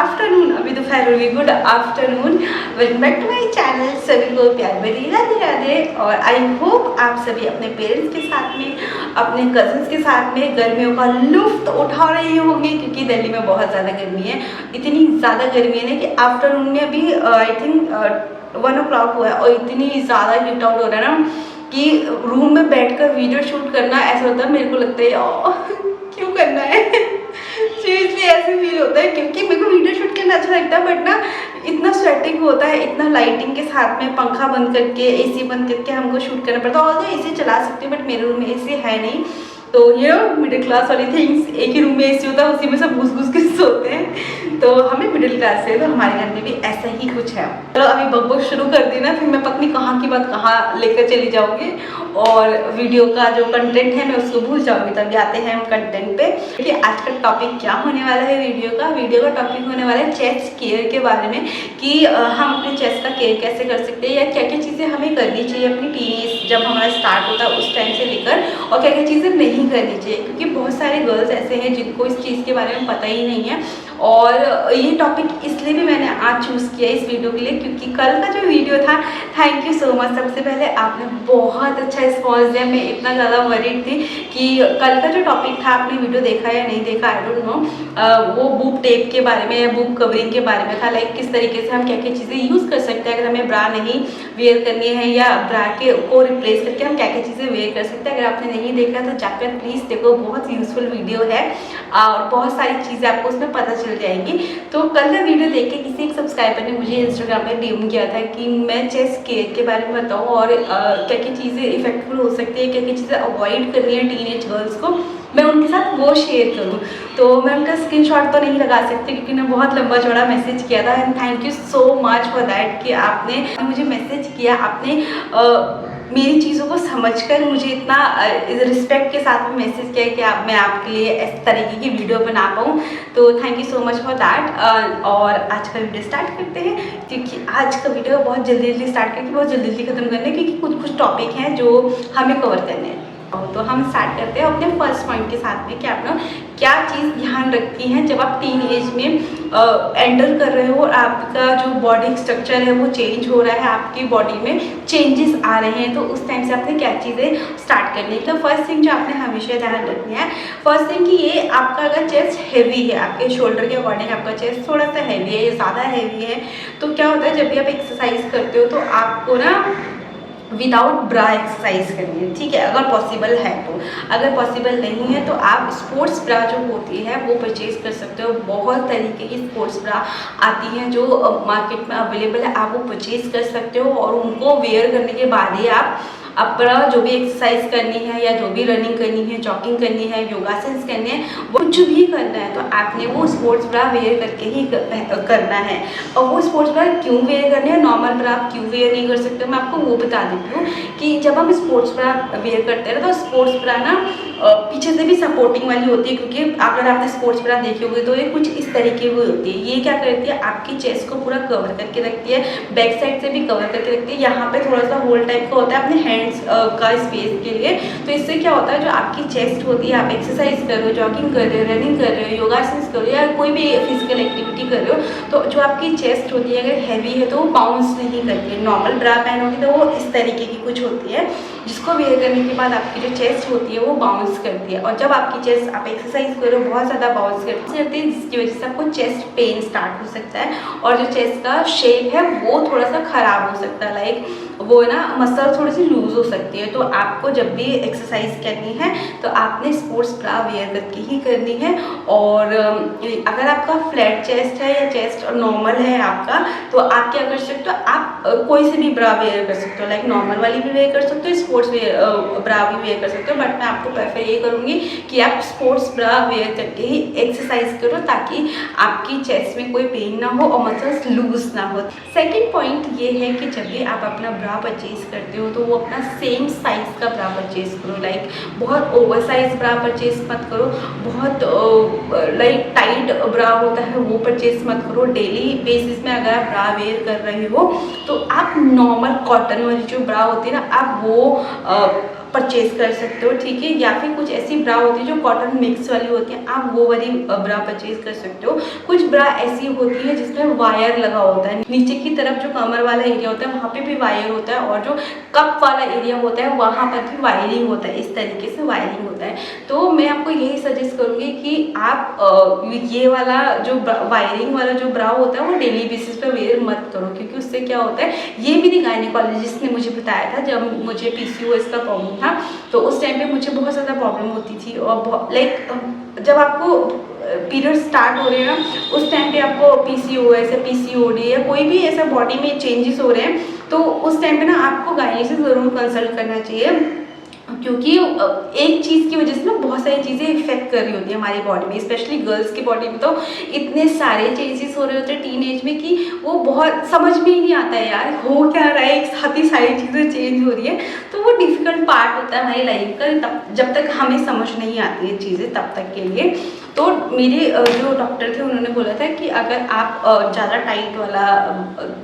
Afternoon, अभी दोपहर हुई। Good afternoon, welcome back to my channel. सभी को प्यार भरी राधे राधे। और आई होप आप सभी अपने पेरेंट्स के साथ में, अपने कजन्स के साथ में गर्मियों का लुफ्त उठा रहे होंगे, क्योंकि दिल्ली में बहुत ज़्यादा गर्मी है। इतनी ज़्यादा गर्मी है ना कि आफ्टरनून में अभी आई थिंक 1 o'clock हुआ है और इतनी ज़्यादा हीट आउट हो रहा है ना कि रूम में बैठकर वीडियो शूट करना ऐसा होता है, मेरे को लगता है क्यों करना है। सीरियसली ऐसे फील होता है, क्योंकि मेरे को वीडियो शूट करना अच्छा लगता है, बट ना इतना स्वेटिंग होता है, इतना लाइटिंग के साथ में पंखा बंद करके एसी बंद करके हमको शूट करना पड़ता है। और तो एसी चला सकती हूँ, बट मेरे रूम में एसी है नहीं। तो ये मिडिल क्लास वाली थिंग्स, एक ही रूम में एसी होता है, उसी में सब घुस घुस के सोते हैं। तो हमें मिडिल क्लास से, तो हमारे घर में भी ऐसा ही कुछ है। चलो अभी बकबक शुरू कर दी ना, फिर मैं पत्नी कहाँ की बात कहाँ लेकर चली जाऊँगी और वीडियो का जो कंटेंट है मैं उसको भूल जाऊँगी। तभी आते हैं हम कंटेंट पे कि आज का टॉपिक क्या होने वाला है। वीडियो का टॉपिक होने वाला है चेस्ट केयर के बारे में, कि हम अपने चेस्ट का केयर कैसे कर सकते हैं, या क्या क्या चीज़ें हमें करनी चाहिए अपनी टीनेज जब हमारा स्टार्ट होता है उस टाइम से लेकर, और क्या क्या चीज़ें नहीं करनी चाहिए। क्योंकि बहुत सारे गर्ल्स ऐसे हैं जिनको इस चीज़ के बारे में पता ही नहीं है। और ये टॉपिक इसलिए भी मैंने आज चूज़ किया इस वीडियो के लिए, क्योंकि कल का जो वीडियो था, थैंक यू सो मच। सबसे पहले आपने बहुत अच्छा रिस्पॉन्स दिया। मैं इतना ज़्यादा वरीड थी कि कल का जो टॉपिक था, आपने वीडियो देखा या नहीं देखा आई डोंट नो, वो बूब टेप के बारे में या बूब कवरिंग के बारे में था। लाइक किस तरीके से हम क्या क्या चीज़ें यूज़ कर सकते हैं अगर हमें ब्रा नहीं वेयर करनी है, या ब्रा के को रिप्लेस करके हम क्या क्या चीज़ें वेयर कर सकते हैं। अगर आपने नहीं देखा तो जाकर प्लीज़ देखो, बहुत यूज़फुल वीडियो है और बहुत सारी चीज़ें आपको उसमें पता चल जाएंगी। तो कल का वीडियो देख के किसी एक सब्सक्राइबर ने मुझे इंस्टाग्राम पे डीएम किया था कि मैं चेस्ट केयर के बारे में बताऊँ और क्या क्या चीज़ें इफेक्टफुल हो सकती है, क्या क्या चीज़ें अवॉइड करनी है टीनेज गर्ल्स को, मैं उनके साथ वो शेयर करूँ। तो मैं उनका स्क्रीनशॉट तो नहीं लगा सकती क्योंकि उन्होंने बहुत लंबा चौड़ा मैसेज किया था। And thank you so much for that कि आपने मुझे मैसेज किया, आपने मेरी चीज़ों को समझकर मुझे इतना रिस्पेक्ट के साथ में मैसेज किया कि मैं आपके लिए इस तरीके की वीडियो बना पाऊँ। तो thank you so much for that. और आज का वीडियो स्टार्ट करते हैं, क्योंकि आज का वीडियो बहुत जल्दी स्टार्ट करके बहुत जल्दी खत्म करना है, क्योंकि कुछ टॉपिक हैं जो हमें कवर करने हैं। तो हम स्टार्ट करते हैं अपने फर्स्ट पॉइंट के साथ में कि आप लोग क्या चीज़ ध्यान रखती हैं जब आप टीन एज में एंटर कर रहे हो और आपका जो बॉडी स्ट्रक्चर है वो चेंज हो रहा है, आपकी बॉडी में चेंजेस आ रहे हैं। तो उस टाइम से आपने क्या चीज़ें स्टार्ट करनी है। तो फर्स्ट थिंग जो आपने हमेशा ध्यान रखनी है, फर्स्ट थिंग कि ये आपका अगर चेस्ट हैवी है, आपके शोल्डर के अकॉर्डिंग आपका चेस्ट थोड़ा सा हैवी है, ज़्यादा हैवी है, तो क्या होता है जब भी आप एक्सरसाइज करते हो तो आपको ना विदाउट ब्रा एक्सरसाइज करनी है, ठीक है, अगर पॉसिबल है तो। अगर पॉसिबल नहीं है तो आप स्पोर्ट्स ब्रा जो होती है वो परचेज कर सकते हो। बहुत तरीके की स्पोर्ट्स ब्रा आती हैं जो मार्केट में अवेलेबल है, आप वो परचेज कर सकते हो और उनको वेयर करने के बाद ही आप अपना जो भी एक्सरसाइज करनी है या जो भी रनिंग करनी है, जॉगिंग करनी है, योगासन्स करने हैं, वो कुछ भी करना है तो आपने वो स्पोर्ट्स ब्रा वेयर करके ही करना है। और वो स्पोर्ट्स ब्रा क्यों वेयर करने हैं, नॉर्मल ब्रा आप क्यों वेयर नहीं कर सकते, मैं आपको वो बता देती हूँ कि जब हम स्पोर्ट्स ब्रा वेयर करते हैं तो स्पोर्ट्स ब्रा ना पीछे से भी सपोर्टिंग वाली होती है, क्योंकि अगर आपने स्पोर्ट्स ब्रा देखी होगी तो ये कुछ इस तरीके की होती है। ये क्या करती है, आपकी चेस्ट को पूरा कवर करके रखती है, बैक साइड से भी कवर करके रखती है। यहाँ पे थोड़ा सा होल टाइप का होता है अपने हैंड्स का स्पेस के लिए। तो इससे क्या होता है, जो आपकी चेस्ट होती है, आप एक्सरसाइज कर रहे हो, जॉगिंग कर रहे हो, रनिंग कर रहे हो, योगासन कर रहे हो या कोई भी फिजिकल एक्टिविटी कर रहे हो, तो जो आपकी चेस्ट होती है अगर हैवी है तो वो बाउंस नहीं करती है। नॉर्मल ब्रा पहनोगी तो वो इस तरीके की कुछ होती है, जिसको वेयर करने के बाद आपकी जो चेस्ट होती है वो बाउंस करती है। और जब आपकी चेस्ट आप एक्सरसाइज करो बहुत ज़्यादा बाउंस करती है, जिसकी वजह से आपको चेस्ट पेन स्टार्ट हो सकता है और जो चेस्ट का शेप है वो थोड़ा सा ख़राब हो सकता है। लाइक वो ना मसल थोड़ी सी लूज हो सकती है। तो आपको जब भी एक्सरसाइज करनी है तो आपने स्पोर्ट्स ब्रा वेयर करके ही करनी है। और अगर आपका फ्लैट चेस्ट है या चेस्ट नॉर्मल है आपका, तो आप क्या कर सकते हो, आप कोई से भी ब्रा वेयर कर सकते हो। लाइक नॉर्मल वाली भी वेयर कर सकते हो, स्पोर्ट्स ब्रा भी वेयर कर सकते हो, बट मैं आपको प्रेफर ये करूँगी कि आप स्पोर्ट्स ब्रा वेयर करके ही एक्सरसाइज करो, ताकि आपकी चेस्ट में कोई पेन ना हो और मसल्स लूज ना हो। सेकेंड पॉइंट ये है कि जब भी आप अपना ब्रा परचेज करते हो तो वो अपना सेम साइज़ का ब्रा परचेज करो। लाइक बहुत ओवर साइज ब्रा परचेज मत करो, बहुत लाइक टाइट ब्रा होता है वो परचेज मत करो। डेली बेसिस में अगर आप ब्रा वेयर कर रहे हो तो आप नॉर्मल कॉटन वाली जो ब्रा होती है ना, आप वो परचेज कर सकते हो, ठीक है। या फिर कुछ ऐसी ब्रा होती है जो कॉटन मिक्स वाली होती है, आप वो वाली ब्रा परचेज कर सकते हो। कुछ ब्रा ऐसी होती है जिसमें वायर लगा होता है, नीचे की तरफ जो कमर वाला एरिया होता है वहाँ पे भी वायर होता है, और जो कप वाला एरिया होता है वहाँ पर भी वायरिंग होता है, इस तरीके से वायरिंग होता है। तो मैं आपको यही सजेस्ट करूँगी कि आप ये वाला जो वायरिंग वाला जो ब्रा होता है वो डेली बेसिस पे वेयर मत करो, क्योंकि उससे क्या होता है, ये मेरी गायनेकोलॉजिस्ट ने मुझे बताया था जब मुझे पीसीओएस का प्रॉब्लम था। तो उस टाइम पे मुझे बहुत ज़्यादा प्रॉब्लम होती थी, और लाइक जब आपको पीरियड स्टार्ट हो रहे हैं ना, उस टाइम पे आपको पीसीओएस या पीसीओडी या कोई भी ऐसा बॉडी में चेंजेस हो रहे हैं, तो उस टाइम पे ना आपको गायनी से ज़रूर कंसल्ट करना चाहिए, क्योंकि एक चीज़ की वजह से ना बहुत सारी चीज़ें इफेक्ट कर रही होती है हमारी बॉडी में, स्पेशली गर्ल्स की बॉडी में तो इतने सारे चेंजेस हो रहे होते हैं टीन एज में कि वो बहुत समझ में ही नहीं आता है यार हो क्या रहा है, एक साथ ही सारी चीज़ें चेंज हो रही है। तो वो डिफ़िकल्ट पार्ट होता है हमारी लाइफ का, तब जब तक हमें समझ नहीं आती है चीज़ें तब तक के लिए। तो मेरे जो डॉक्टर थे उन्होंने बोला था कि अगर आप ज़्यादा टाइट वाला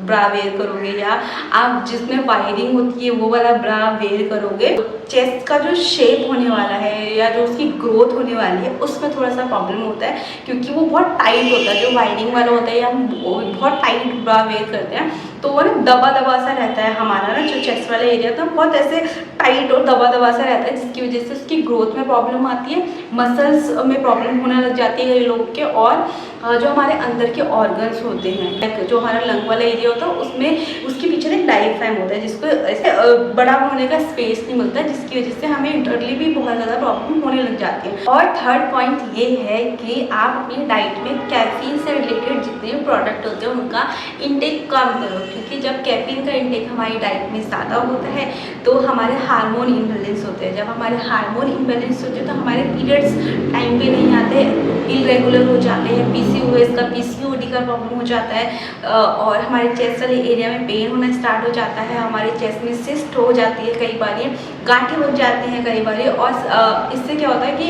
ब्रा वेयर करोगे, या आप जिसमें वायरिंग होती है वो वाला ब्रा वेयर करोगे, चेस्ट का जो शेप होने वाला है या जो उसकी ग्रोथ होने वाली है उसमें थोड़ा सा प्रॉब्लम होता है, क्योंकि वो बहुत टाइट होता है। जो वायरिंग वाला होता है या हम बहुत टाइट ब्रा वेयर करते हैं तो वो ना दबा दबा सा रहता है, हमारा ना जो चेस्ट वाला एरिया था बहुत ऐसे टाइट और दबा दबा सा रहता है, जिसकी वजह से उसकी ग्रोथ में प्रॉब्लम आती है, मसल्स में प्रॉब्लम होने लग जाती है कई लोग के, और जो हमारे अंदर के ऑर्गन्स होते हैं, जो हमारा लंग वाला एरिया होता है उसमें उसके पीछे एक डायफ्राम होता है, जिसको ऐसे बड़ा होने का स्पेस नहीं मिलता, जिसकी वजह से हमें इंटरनली भी बहुत ज़्यादा प्रॉब्लम होने लग जाती है। और थर्ड पॉइंट ये है कि आप अपनी डाइट में कैफीन से रिलेटेड जितने भी प्रोडक्ट होते हैं उनका इंटेक कम करो, क्योंकि जब कैफीन का इंटेक हमारी डाइट में ज़्यादा होता है तो हमारे हार्मोन इम्बैलेंस होते हैं। जब हमारे हार्मोन इम्बैलेंस होते हैं तो हमारे पीरियड्स टाइम पे नहीं आते, इरेगुलर हो जाते हैं, पीसीओएस का पीसीओडी का प्रॉब्लम हो जाता है, और हमारे चेस्ट वाले एरिया में पेन होना स्टार्ट हो जाता है, हमारे चेस्ट में सिस्ट हो जाती है, कई बार ये गांठें बन जाती हैं कई बार। और इससे क्या होता है कि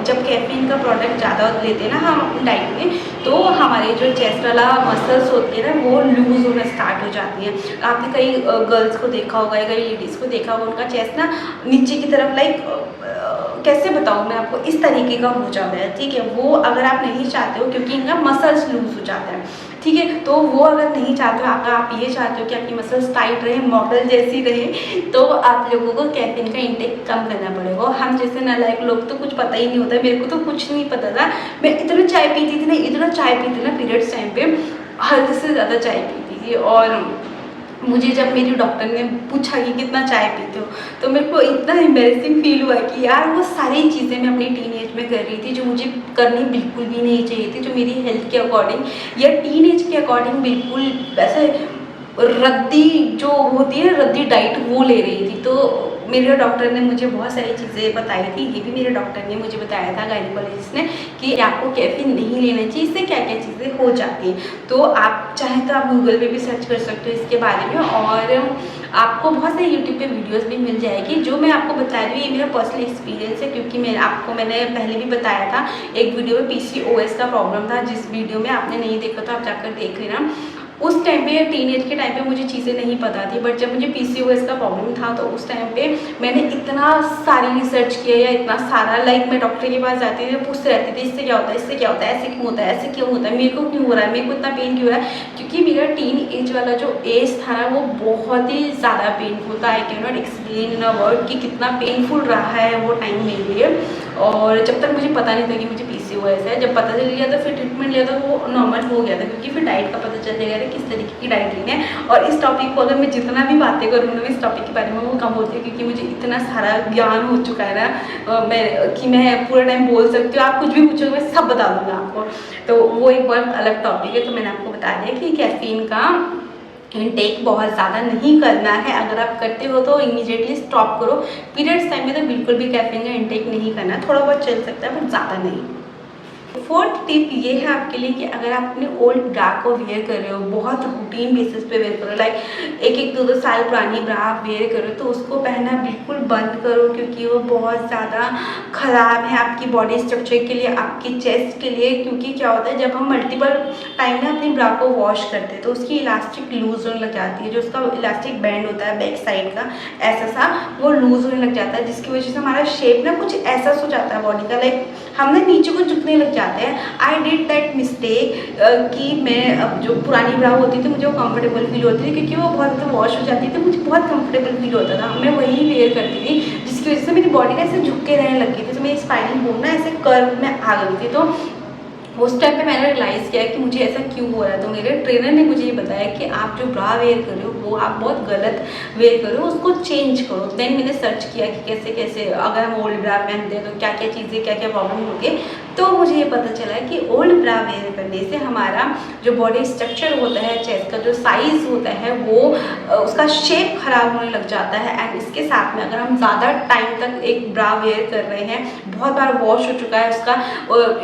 जब कैफीन का प्रोडक्ट ज़्यादा लेते हैं ना हम अपनी डाइट में, तो हमारे जो चेस्ट वाला मसल्स होती है ना वो लूज होना स्टार्ट हो जाती है। आपने कई गर्ल्स को देखा होगा, कई लेडीज़ को देखा होगा, उनका चेस्ट ना नीचे की तरफ लाइक कैसे बताऊँ मैं आपको, इस तरीके का हो जाता है, ठीक है। वो अगर आप नहीं चाहते हो, क्योंकि इनका मसल्स लूज हो जाता है, ठीक है, तो वो अगर नहीं चाहते हो, अगर आप ये चाहते हो कि आपकी मसल्स टाइट रहे, मॉडल जैसी रहे, तो आप लोगों को कैफीन का इंटेक कम करना पड़ेगा। हम जैसे नालायक लोग तो कुछ पता ही नहीं होता, मेरे को तो कुछ नहीं पता था, मैं इतना चाय पीती थी ना, इतना चाय पीती ना पीरियड्स टाइम पे, हद से ज़्यादा चाय पीती थी। और मुझे जब मेरी डॉक्टर ने पूछा कि कितना चाय पीते हो, तो मेरे को इतना एम्बैरेसिंग फील हुआ कि यार वो सारी चीज़ें मैं अपनी टीन एज में कर रही थी जो मुझे करनी बिल्कुल भी नहीं चाहिए थी, जो मेरी हेल्थ के अकॉर्डिंग या टीन एज के अकॉर्डिंग बिल्कुल वैसे रद्दी जो होती है रद्दी डाइट वो ले रही थी। तो मेरे डॉक्टर ने मुझे बहुत सारी चीज़ें बताई थी, ये भी मेरे डॉक्टर ने मुझे बताया था, गायनेकोलॉजिस्ट ने, कि आपको कैफीन नहीं लेना चाहिए, इससे क्या क्या चीज़ें हो जाती हैं। तो आप चाहें तो आप गूगल पे भी सर्च कर सकते हो इसके बारे में, और आपको बहुत सारे यूट्यूब पे वीडियोस भी मिल जाएगी। जो मैं आपको बता रही हूँ ये मेरा पर्सनल एक्सपीरियंस है, क्योंकि मैंने पहले भी बताया था एक वीडियो में पीसीओएस का प्रॉब्लम था, जिस वीडियो में आपने नहीं देखा तो आप जाकर देख लेना। उस टाइम पे टीनेज के टाइम पे मुझे चीज़ें नहीं पता थी, बट जब मुझे पीसीओएस का प्रॉब्लम था तो उस टाइम पे मैंने इतना सारी रिसर्च किया, या इतना सारा लाइक मैं डॉक्टर के पास जाती थी, पूछते रहती थी इससे क्या होता है, इससे क्या होता है, ऐसे क्यों होता है, ऐसे क्यों होता है, मेरे को क्यों हो रहा है, मेरे को इतना पेन क्यों हो रहा है, क्योंकि मेरा टीन एज वाला जो एज था ना वो बहुत ही ज़्यादा पेनफुल था। I can not explain in a word कि कितना पेनफुल रहा है वो टाइम मेरे लिए। और जब तक मुझे पता नहीं था कि मुझे पीसीओएस है, जब पता चल गया तो फिर ट्रीटमेंट लिया तो वो नॉर्मल हो गया था, क्योंकि फिर डाइट का पता चल गया था किस तरीके की डाइट लेनी है। और इस टॉपिक को अगर मैं जितना भी बातें करूँ ना इस टॉपिक के बारे में वो कम होती है, क्योंकि मुझे इतना सारा ज्ञान हो चुका है ना मैं पूरा टाइम बोल सकती हूँ, आप कुछ भी पूछोगे मैं सब बता दूँगा आपको। तो वो एक बहुत अलग टॉपिक है। तो मैंने आपको बता दिया कि कैफीन का इनटेक बहुत ज़्यादा नहीं करना है, अगर आप करते हो तो इमीडिएटली स्टॉप करो। पीरियड्स टाइम में तो बिल्कुल भी कैफीन का इनटेक नहीं करना है, थोड़ा बहुत चल सकता है बट ज़्यादा नहीं। फोर्थ टिप ये है आपके लिए कि अगर आप अपने ओल्ड ब्रा को वेयर कर रहे हो, बहुत रूटीन बेसिस पे वेयर करो, लाइक एक एक 2-2 साल पुरानी ब्रा आप वेयर करो, तो उसको पहनना बिल्कुल बंद करो, क्योंकि वो बहुत ज़्यादा ख़राब है आपकी बॉडी स्ट्रक्चर के लिए, आपकी चेस्ट के लिए। क्योंकि क्या होता है, जब हम मल्टीपल टाइम ना अपनी ब्रा को वॉश करते हैं तो उसकी इलास्टिक लूज होने लग जाती है, जो उसका इलास्टिक बैंड होता है बैक साइड का ऐसा सा, वो लूज होने लग जाता है, जिसकी वजह से हमारा शेप ना कुछ ऐसा हो जाता है बॉडी का, लाइक हम ना नीचे को झुकने लग जाते हैं। आई डिड दैट मिस्टेक कि मैं अब जो पुरानी ब्रा होती थी मुझे वो कंफर्टेबल फील होती थी, क्योंकि वो बहुत ज़्यादा वॉश हो जाती थी, मुझे बहुत कंफर्टेबल फील होता था, मैं वही वेयर करती थी, जिसकी वजह से मेरी बॉडी ना ऐसे झुक के रहने लग गई थी, तो मेरी स्पाइनल बोन ना ऐसे कर्व में आ गई थी। तो उस टाइम पे मैंने रियलाइज़ किया कि मुझे ऐसा क्यों हो रहा है। तो मेरे ट्रेनर ने मुझे ये बताया कि आप जो ब्रा वेयर कर रहे हो वो आप बहुत गलत वेयर कर रहे हो, उसको चेंज करो। देन मैंने सर्च किया कि कैसे कैसे अगर हम ओल्ड ब्रा पहनते हैं तो क्या क्या चीज़ें, क्या क्या प्रॉब्लम होगी। तो मुझे ये पता चला कि ओल्ड ब्रा वेयर करने से हमारा जो बॉडी स्ट्रक्चर होता है, चेस्ट का जो साइज़ होता है, वो उसका शेप खराब होने लग जाता है। एंड इसके साथ में अगर हम ज़्यादा टाइम तक एक ब्रा वेयर कर रहे हैं, बहुत बार वॉश हो चुका है, उसका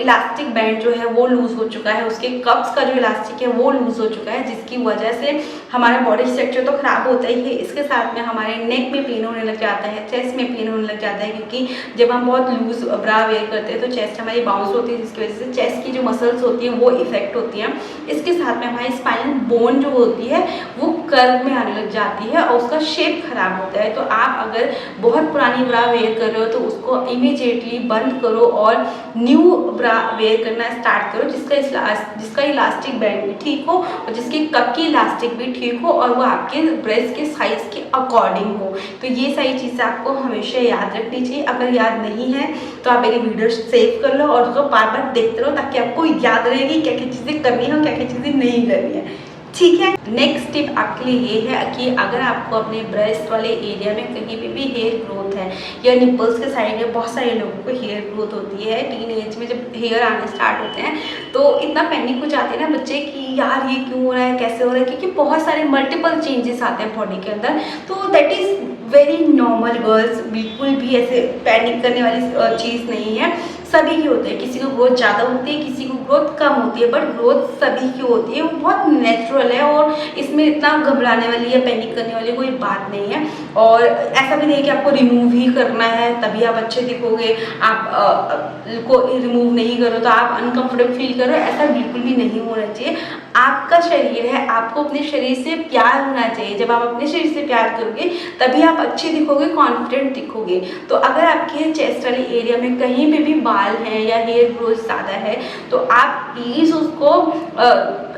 इलास्टिक बैंड जो है वो लूज़ हो चुका है, उसके कप्स का जो इलास्टिक है वो लूज़ हो चुका है, जिसकी वजह से हमारा बॉडी स्ट्रक्चर तो ख़राब होता ही है, इसके साथ में हमारे नेक में पेन होने लग जाता है, चेस्ट में पेन होने लग जाता है, क्योंकि जब हम बहुत लूज़ ब्रा वेयर करते हैं तो चेस्ट हमारी बाउंस होती है, जिसकी वजह से चेस्ट की जो मसल्स होती हैं वो इफेक्ट होती हैं। इसके साथ में हमारी स्पाइनल बोन जो होती है वो कर्व में आने लग जाती है और उसका शेप खराब होता है। तो आप अगर बहुत पुरानी ब्रा वेयर कर रहे हो तो उसको इमीडिएटली बंद करो और न्यू ब्रा वेयर करना स्टार्ट करो, जिसका इलास्टिक बैंड भी ठीक हो और जिसके कप की इलास्टिक भी ठीक हो और वो आपके ब्रेस्ट के साइज के अकॉर्डिंग हो। तो ये सारी चीज़ें आपको हमेशा याद रखनी चाहिए। अगर याद नहीं है तो आप मेरी वीडियो सेव कर लो और उसको बार बार देखते रहो, ताकि आपको याद रहेगी क्या क्या चीज़ें करनी है और क्या क्या चीज़ें नहीं करनी है, ठीक है। नेक्स्ट टिप आपके लिए ये है कि अगर आपको अपने ब्रेस्ट वाले एरिया में कहीं पे भी हेयर ग्रोथ है या निपल्स के साइड में, बहुत सारे लोगों को हेयर ग्रोथ होती है टीन एज में, जब हेयर आने स्टार्ट होते हैं तो इतना पैनिक हो जाते हैं ना बच्चे कि यार ये क्यों हो रहा है, कैसे हो रहा है, क्योंकि बहुत सारे मल्टीपल चेंजेस आते हैं बॉडी के अंदर। तो that is very normal girls, बिल्कुल भी ऐसे पैनिक करने वाली चीज़ नहीं है, सभी की होती है। किसी को ग्रोथ ज़्यादा होती है, किसी को ग्रोथ कम होती है, बट ग्रोथ सभी की होती है, वो बहुत नेचुरल है और इसमें इतना घबराने वाली या पैनिक करने वाली कोई बात नहीं है। और ऐसा भी नहीं है कि आपको रिमूव ही करना है तभी आप अच्छे दिखोगे, आप को रिमूव नहीं करो तो आप अनकंफर्टेबल फील करो, ऐसा बिल्कुल भी नहीं होना चाहिए। आपका शरीर है, आपको अपने शरीर से प्यार होना चाहिए। जब आप अपने शरीर से प्यार करोगे तभी आप अच्छे दिखोगे, कॉन्फिडेंट दिखोगे। तो अगर आपके चेस्ट वाले एरिया में कहीं पे भी बाल हैं या हेयर ग्रोथ ज़्यादा है तो आप प्लीज़ उसको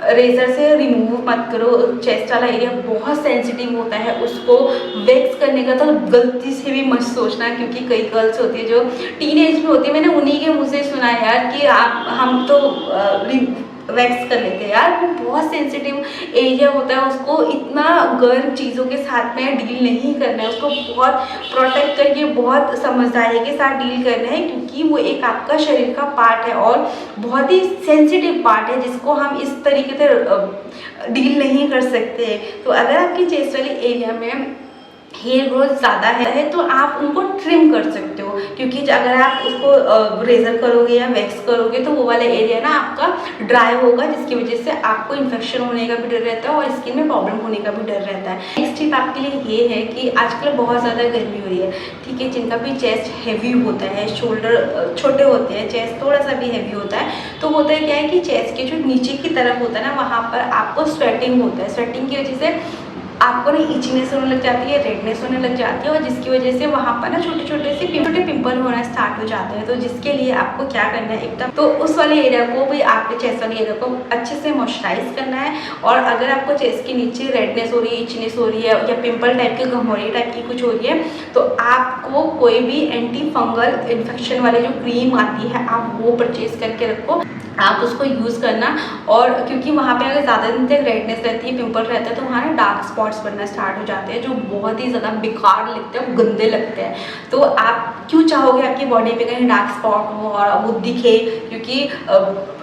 रेजर से रिमूव मत करो। चेस्ट वाला एरिया बहुत सेंसिटिव होता है, उसको वैक्स करने का तो गलती से भी मत सोचना, क्योंकि कई गर्ल्स होती है जो टीनेज में होती है, मैंने उन्हीं के मुँह से सुना है यार कि हम तो वैक्स कर लेते हैं। यार वो बहुत सेंसिटिव एरिया होता है, उसको इतना गर्म चीज़ों के साथ में डील नहीं करना है, उसको बहुत प्रोटेक्ट करके बहुत समझदारी के साथ डील करना है, क्योंकि वो एक आपका शरीर का पार्ट है और बहुत ही सेंसिटिव पार्ट है, जिसको हम इस तरीके से डील नहीं कर सकते। तो अगर आपकी चेस्ट वाले एरिया में हेयर ग्रोथ ज़्यादा है तो आप उनको ट्रिम कर सकते हो, क्योंकि अगर आप उसको रेजर करोगे या वैक्स करोगे तो वो वाला एरिया ना आपका ड्राई होगा, जिसकी वजह से आपको इन्फेक्शन होने का भी डर रहता है और स्किन में प्रॉब्लम होने का भी डर रहता है। नेक्स्ट टिप आपके लिए ये है कि आजकल बहुत ज़्यादा गर्मी हो रही है, ठीक है, जिनका भी चेस्ट हैवी होता है, शोल्डर छोटे होते हैं, चेस्ट थोड़ा सा भी हैवी होता है, तो होता है क्या है कि चेस्ट के जो नीचे की तरफ होता है ना, वहाँ पर आपको स्वेटिंग होता है। स्वेटिंग की वजह से आपको ना इचनेस होने लग जाती है, रेडनेस होने लग जाती है और जिसकी वजह से वहाँ पर ना छोटे छोटे पिंपल होना स्टार्ट हो जाते हैं। तो जिसके लिए आपको क्या करना है, एकदम तो उस वाले एरिया को भी, आपके चेस्ट वाले एरिया को अच्छे से मॉइस्चराइज करना है। और अगर आपको चेस्ट के नीचे रेडनेस हो रही है, इचनेस हो रही है या पिंपल टाइप की, घमौरी टाइप की कुछ हो रही है, तो आपको कोई भी एंटी फंगल इन्फेक्शन वाली जो क्रीम आती है आप वो परचेज करके रखो, आप उसको यूज़ करना। और क्योंकि वहाँ पे अगर ज़्यादा दिन तक रेडनेस रहती है, पिंपल रहता है, तो वहाँ ना डार्क स्पॉट्स बनना स्टार्ट हो जाते हैं, जो बहुत ही ज़्यादा बेकार लगते हैं, गंदे लगते हैं। तो आप क्यों चाहोगे आपकी बॉडी पे कहीं डार्क स्पॉट हो और वो दिखे, क्योंकि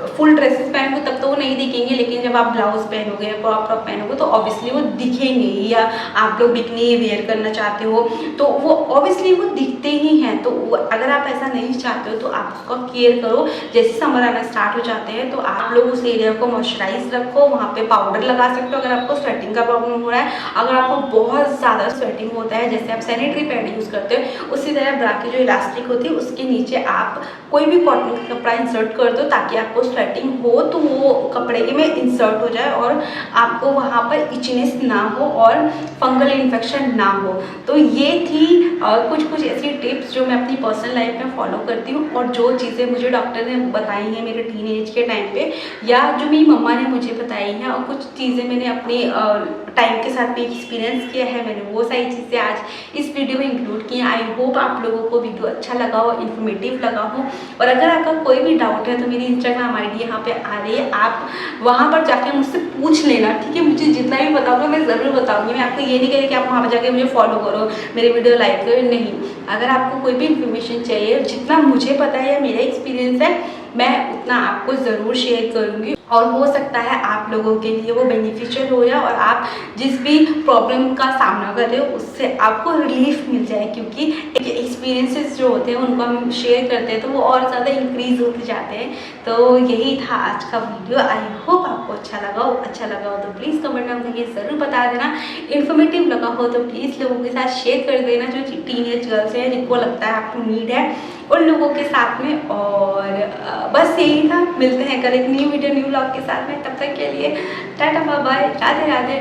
फुल ड्रेसेस पहनोगे तब तो वो नहीं दिखेंगे, लेकिन जब आप ब्लाउज पहनोगे, क्रॉप टॉप पहनोगे तो ऑब्वियसली वो दिखेंगे। या आप लोग बिकनी वेयर करना चाहते हो तो वो ऑब्वियसली वो दिखते ही हैं। तो अगर आप ऐसा नहीं चाहते हो तो आप उसका केयर करो। जैसे समर आना स्टार्ट हो जाते हैं तो आप लोग उस एरिया को मॉइस्चराइज रखो, वहाँ पे पाउडर लगा सकते हो अगर आपको स्वेटिंग का प्रॉब्लम हो रहा है। अगर आपको बहुत ज़्यादा स्वेटिंग होता है, जैसे आप सैनिटरी पैड यूज़ करते हो, उसी तरह ब्रा की जो इलास्टिक होती है उसके नीचे आप कोई भी कॉटन का कपड़ा इंसर्ट कर दो ताकि आपको स्वेटिंग हो तो वो कपड़े के में इंसर्ट हो जाए और आपको वहाँ पर इचनेस ना हो और फंगल इन्फेक्शन ना हो। तो ये थी कुछ ऐसी टिप्स जो मैं अपनी पर्सनल लाइफ में फॉलो करती हूँ और जो चीज़ें मुझे डॉक्टर ने बताई हैं मेरे टीनेज के टाइम पे, या जो मेरी मम्मा ने मुझे बताई हैं, और कुछ चीज़ें मैंने अपनी टाइम के साथ में एक्सपीरियंस किया है, मैंने वो सारी चीज़ें आज इस वीडियो में इंक्लूड की हैं। आई होप आप लोगों को वीडियो अच्छा लगा हो, इन्फॉर्मेटिव लगा हो। और अगर आपका कोई भी डाउट है तो मेरी इंस्टाग्राम आई डी यहाँ पे आ रही है, आप वहाँ पर जाके मुझसे पूछ लेना, ठीक है। मुझे जितना भी बताऊँगा मैं ज़रूर बताऊँगी। मैं आपको ये नहीं कह रही कि आप वहाँ पर जाके मुझे फॉलो करो, मेरे वीडियो लाइक करो, नहीं। अगर आपको कोई भी इन्फॉर्मेशन चाहिए, जितना मुझे पता है या मेरा एक्सपीरियंस है, मैं उतना आपको ज़रूर शेयर करूँगी और हो सकता है आप लोगों के लिए वो बेनिफिशियल हो जाए और आप जिस भी प्रॉब्लम का सामना कर रहे हो उससे आपको रिलीफ मिल जाए। क्योंकि एक्सपीरियंसेस जो होते हैं उनको हम शेयर करते हैं तो वो और ज़्यादा इंक्रीज होते जाते हैं। तो यही था आज का वीडियो। आई होप आपको अच्छा लगा हो तो प्लीज़ कमेंट में मुझे ज़रूर बता देना। इन्फॉर्मेटिव लगा हो तो प्लीज़ लोगों के साथ शेयर कर देना, जो टीनेज गर्ल्स हैं जिनको लगता है आपको नीड है उन लोगों के साथ में। और बस यही था, मिलते हैं कल एक न्यू वीडियो न्यू ब्लॉग के साथ में। तब तक के लिए tata bye bye, Radhe Radhe.